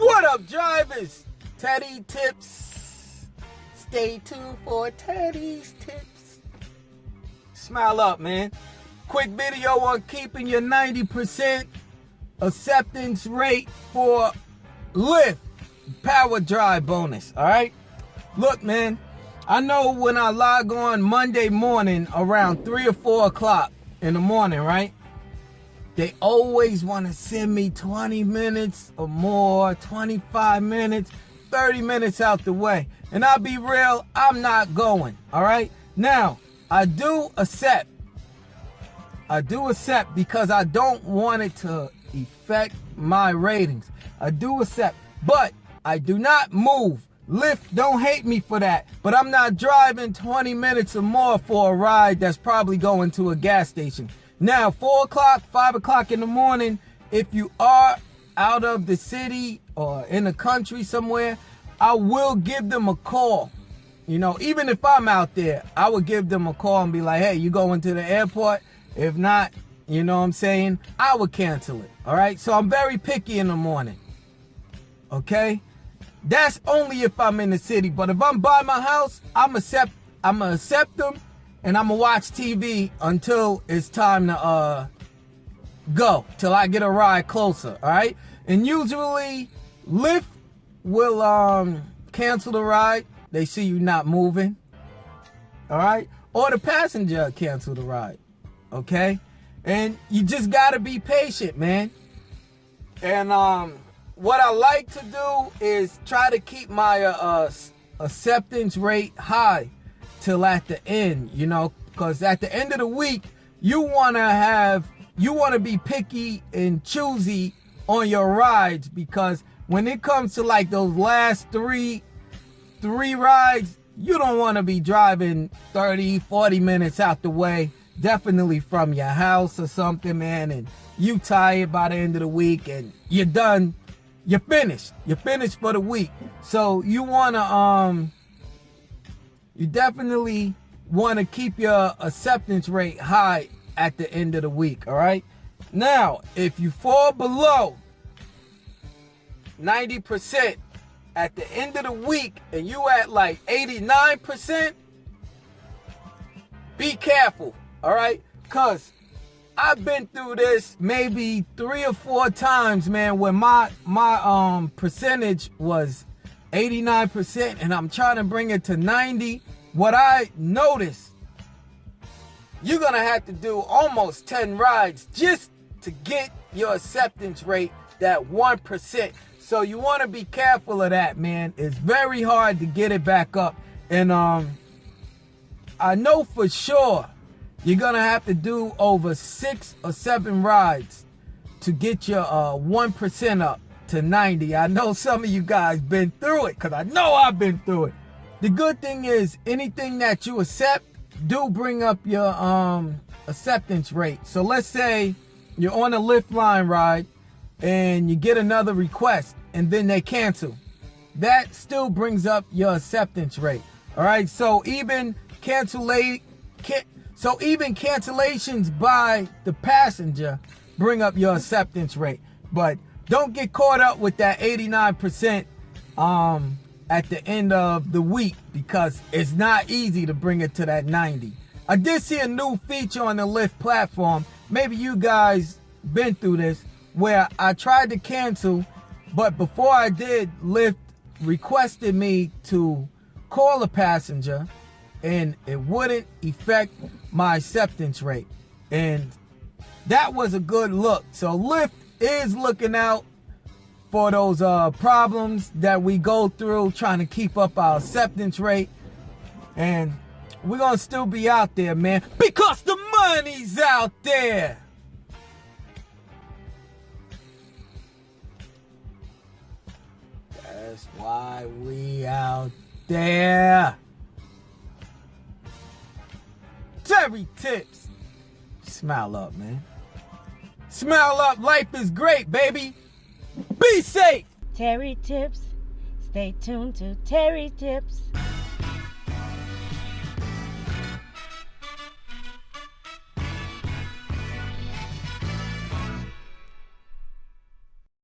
What up, drivers? Teddy Tips. Stay tuned for Teddy's Tips. Smile up, man. Quick video on keeping your 90% acceptance rate for LYFT Power Drive bonus, all right? Look, man, I know when I log on Monday morning around 3 or 4 o'clock in the morning, right? They always want to send me 20 minutes or more, 25 minutes, 30 minutes out the way. And I'll be real, I'm not going, all right? Now, I do accept because I don't want it to affect my ratings. I do accept, but I do not move. LYFT don't hate me for that, but I'm not driving 20 minutes or more for a ride that's probably going to a gas station. Now, 4 o'clock, 5 o'clock in the morning, if you are out of the city or in the country somewhere, I will give them a call. You know, even if I'm out there, I would give them a call and be like, hey, you going to the airport? If not, you know what I'm saying? I would cancel it, all right? So I'm very picky in the morning, okay? That's only if I'm in the city. But if I'm by my house, I'm gonna accept them, and I'm gonna watch TV until it's time to go, till I get a ride closer, all right? And usually, LYFT will cancel the ride. They see you not moving, all right? Or the passenger cancel the ride, okay? And you just gotta be patient, man. And what I like to do is try to keep my acceptance rate high till at the end, you know, because at the end of the week, you want to be picky and choosy on your rides, because when it comes to like those last three rides, you don't want to be driving 30, 40 minutes out the way, definitely from your house or something, man, and you tired by the end of the week and you're done. You're finished for the week. So you definitely want to keep your acceptance rate high at the end of the week, all right? Now, if you fall below 90% at the end of the week and you at like 89%, be careful, all right? Because I've been through this maybe 3 or 4 times, man, when my percentage was 89% and I'm trying to bring it to 90. What I noticed, you're gonna have to do almost 10 rides just to get your acceptance rate that 1%. So you want to be careful of that, man. It's very hard to get it back up. And I know for sure you're going to have to do over 6 or 7 rides to get your 1% up to 90. I know some of you guys been through it, because I know I've been through it. The good thing is anything that you accept do bring up your acceptance rate. So let's say you're on a LYFT line ride and you get another request and then they cancel. That still brings up your acceptance rate. All right, so even cancellations by the passenger bring up your acceptance rate. But don't get caught up with that 89% at the end of the week, because it's not easy to bring it to that 90. I did see a new feature on the LYFT platform. Maybe you guys been through this, where I tried to cancel, but before I did, LYFT requested me to call a passenger and it wouldn't affect my acceptance rate. And that was a good look. So LYFT is looking out for those problems that we go through trying to keep up our acceptance rate. And we're going to still be out there, man, because the money's out there. That's why we out there. Terry Tips. Smile up, man. Smile up. Life is great, baby. Be safe. Terry Tips. Stay tuned to Terry Tips.